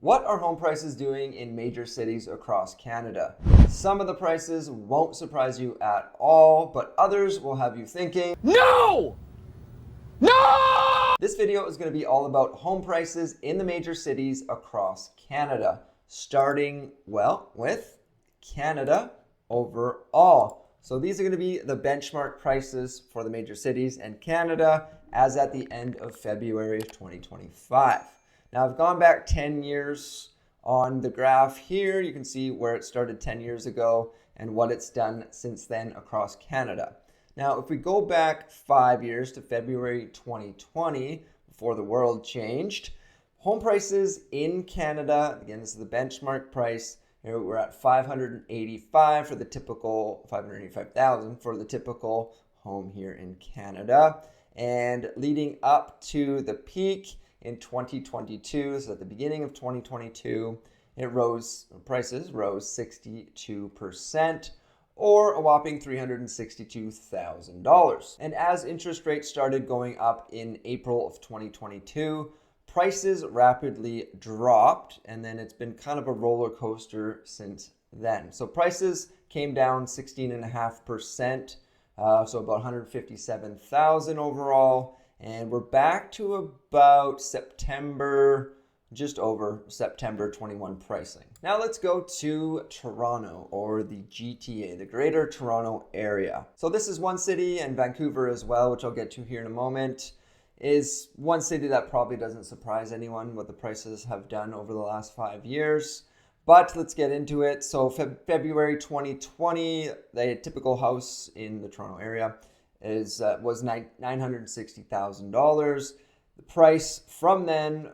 What are home prices doing in major cities across Canada? Some of the prices won't surprise you at all, but others will have you thinking, No! No! This video is going to be all about home prices in the major cities across Canada, starting, well, with Canada overall. So these are going to be the benchmark prices for the major cities and Canada as at the end of February of 2025. Now I've gone back 10 years on the graph here. You can see where it started 10 years ago and what it's done since then across Canada. Now, if we go back 5 years to February 2020, before the world changed, home prices in Canada, again, this is the benchmark price, here we're at $585,000 for the typical, $585,000 for the typical home here in Canada. And leading up to the peak in 2022, so at the beginning of 2022, prices rose 62%, or a whopping $362,000. And as interest rates started going up in April of 2022, prices rapidly dropped, and then it's been kind of a roller coaster since then. So prices came down 16.5%, so about $157,000 overall. And we're back to about just over September 21 pricing. Now let's go to Toronto, or the GTA, the Greater Toronto Area. So this is one city, and Vancouver as well, which I'll get to here in a moment, is one city that probably doesn't surprise anyone what the prices have done over the last 5 years. But let's get into it. So February 2020, the typical house in the Toronto area was $960,000. The price from then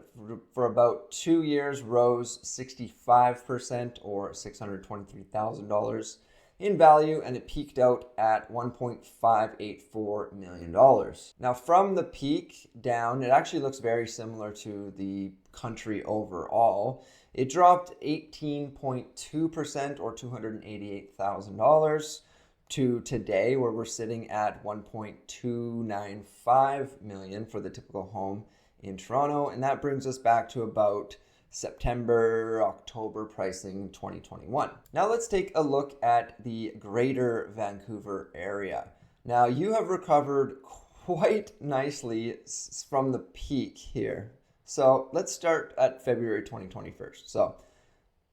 for about 2 years rose 65%, or $623,000 in value, and it peaked out at $1.584 million. Now from the peak down, it actually looks very similar to the country overall. It dropped 18.2%, or $288,000, to today, where we're sitting at $1.295 million for the typical home in Toronto. And that brings us back to about September, October pricing 2021. Now let's take a look at the Greater Vancouver area. Now you have recovered quite nicely from the peak here. So let's start at February 2020 first. So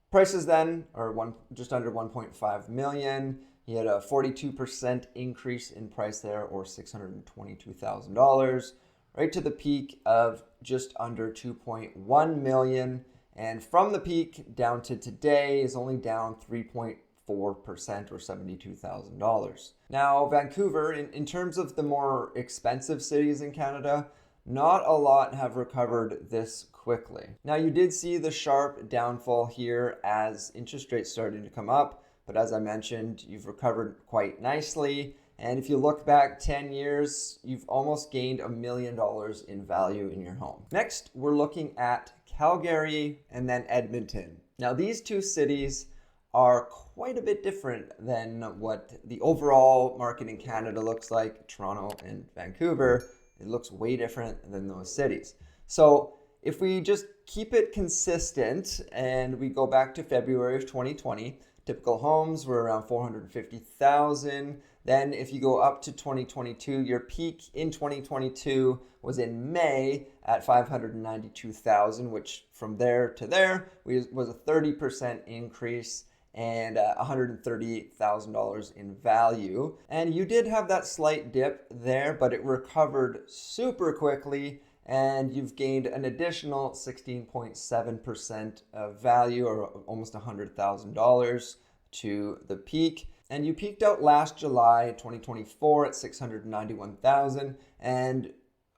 prices then are just under 1.5 million. He had a 42% increase in price there, or $622,000, right to the peak of just under 2.1 million. And from the peak down to today is only down 3.4%, or $72,000. Now, Vancouver, in terms of the more expensive cities in Canada, not a lot have recovered this quickly. Now, you did see the sharp downfall here as interest rates started to come up. But as I mentioned, you've recovered quite nicely. And if you look back 10 years, you've almost gained $1 million in value in your home. Next, we're looking at Calgary and then Edmonton. Now, these two cities are quite a bit different than what the overall market in Canada looks like. Toronto and Vancouver, it looks way different than those cities. So if we just keep it consistent and we go back to February of 2020, typical homes were around $450,000. Then if you go up to 2022, your peak in 2022 was in May at $592,000, which from there to there was a 30% increase and $138,000 in value. And you did have that slight dip there, but it recovered super quickly, and you've gained an additional 16.7% of value, or almost $100,000 to the peak. And you peaked out last July 2024 at $691,000, and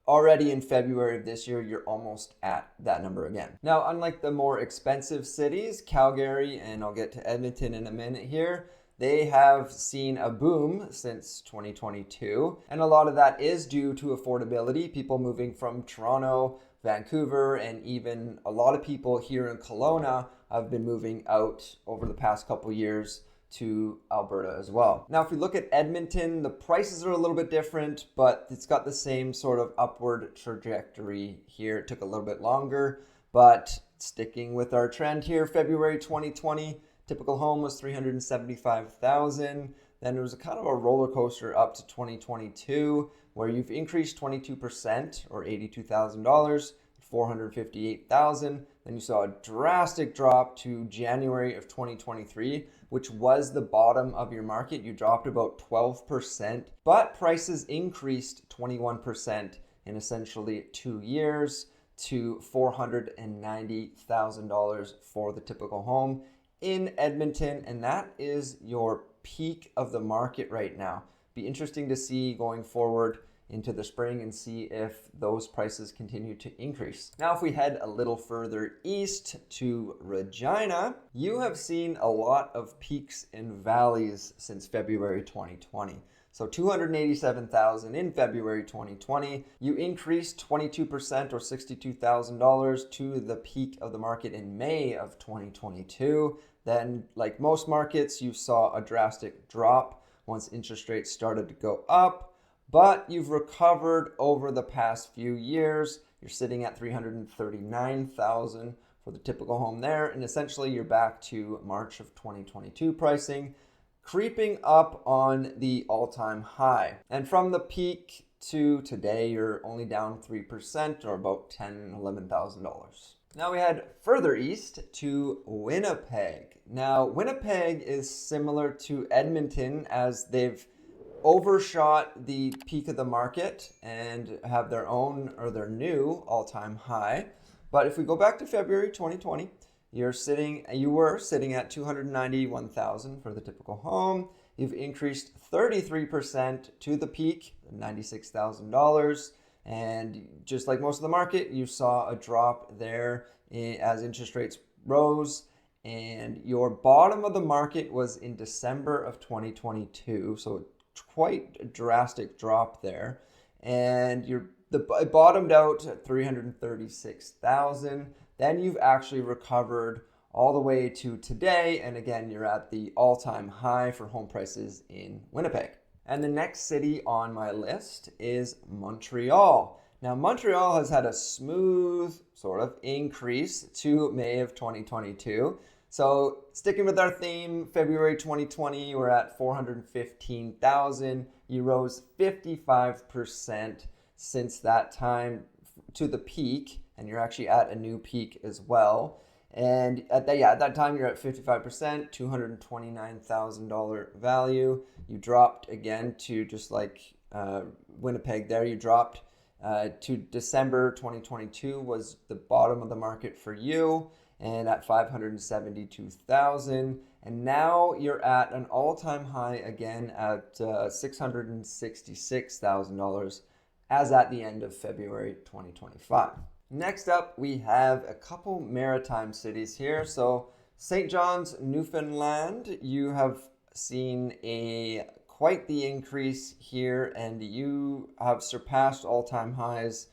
already in February of this year, you're almost at that number again. Now, unlike the more expensive cities, Calgary, and I'll get to Edmonton in a minute here, they have seen a boom since 2022, and a lot of that is due to affordability, people moving from Toronto, Vancouver, and even a lot of people here in Kelowna have been moving out over the past couple years to Alberta as well. Now, if we look at Edmonton, the prices are a little bit different, but it's got the same sort of upward trajectory here. It took a little bit longer, but Sticking with our trend here, February 2020, typical home was $375,000. Then it was a kind of a roller coaster up to 2022, where you've increased 22% or $82,000, $458,000. Then you saw a drastic drop to January of 2023, which was the bottom of your market. You dropped about 12%, but prices increased 21% in essentially 2 years to $490,000 for the typical home in Edmonton. And that is your peak of the market right now. Be interesting to see going forward into the spring and see if those prices continue to increase. Now, if we head a little further east to Regina, you have seen a lot of peaks and valleys since February 2020. So $287,000 in February 2020. You increased 22% or $62,000 to the peak of the market in May of 2022. Then, like most markets, you saw a drastic drop once interest rates started to go up. But you've recovered over the past few years. You're sitting at $339,000 for the typical home there. And essentially you're back to March of 2022 pricing, creeping up on the all-time high. And from the peak to today, you're only down 3% or about $10,000, $11,000. Now we head further east to Winnipeg. Now, Winnipeg is similar to Edmonton, as they've overshot the peak of the market and have their own or their new all-time high. But if we go back to February 2020, you were sitting at $291,000 for the typical home. You've increased 33% to the peak, $96,000. And just like most of the market, you saw a drop there as interest rates rose. And your bottom of the market was in December of 2022. So quite a drastic drop there. And it bottomed out at $336,000. Then you've actually recovered all the way to today. And again, you're at the all-time high for home prices in Winnipeg. And the next city on my list is Montreal. Now, Montreal has had a smooth sort of increase to May of 2022. So sticking with our theme, February 2020, we're at $415,000. You rose 55% since that time to the peak, and you're actually at a new peak as well. And at that time, you're at 55%, $229,000 value. You dropped again to just like Winnipeg there. You dropped to December 2022 was the bottom of the market for you, and at $572,000. And now you're at an all-time high again at $666,000 as at the end of February 2025. Next up, we have a couple maritime cities here. So St. John's, Newfoundland, you have seen quite the increase here, and you have surpassed all-time highs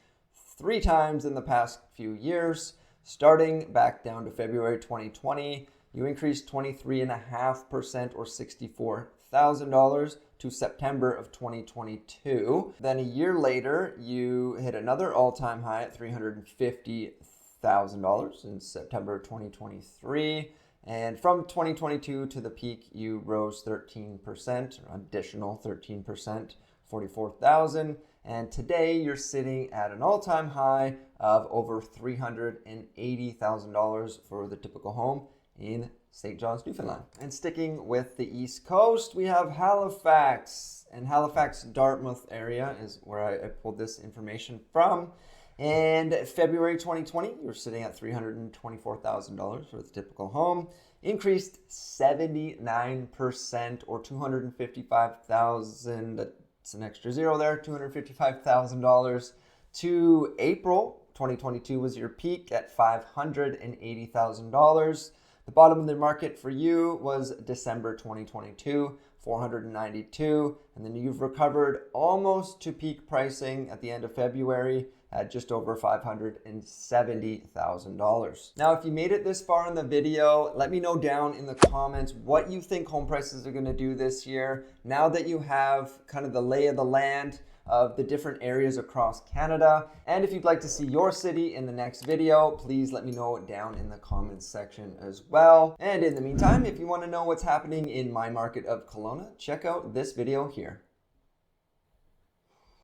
3 times in the past few years. Starting back down to February 2020, you increased 23.5% or $64,000 to September of 2022. Then a year later, you hit another all-time high at $350,000 in September 2023. And from 2022 to the peak, you rose 13%, or additional 13%, $44,000. And today you're sitting at an all-time high of over $380,000 for the typical home in St. John's, Newfoundland. And sticking with the East Coast, we have Halifax. And Halifax, Dartmouth area is where I pulled this information from. And February 2020, you were sitting at $324,000 for the typical home. Increased 79% or $255,000. That's an extra zero there, $255,000 to April 2022 was your peak at $580,000. The bottom of the market for you was December 2022, $492,000, and then you've recovered almost to peak pricing at the end of February at just over $570,000. Now, if you made it this far in the video, let me know down in the comments what you think home prices are going to do this year. Now that you have kind of the lay of the land of the different areas across Canada. And if you'd like to see your city in the next video, please let me know down in the comments section as well. And in the meantime, if you want to know what's happening in my market of Kelowna, check out this video here.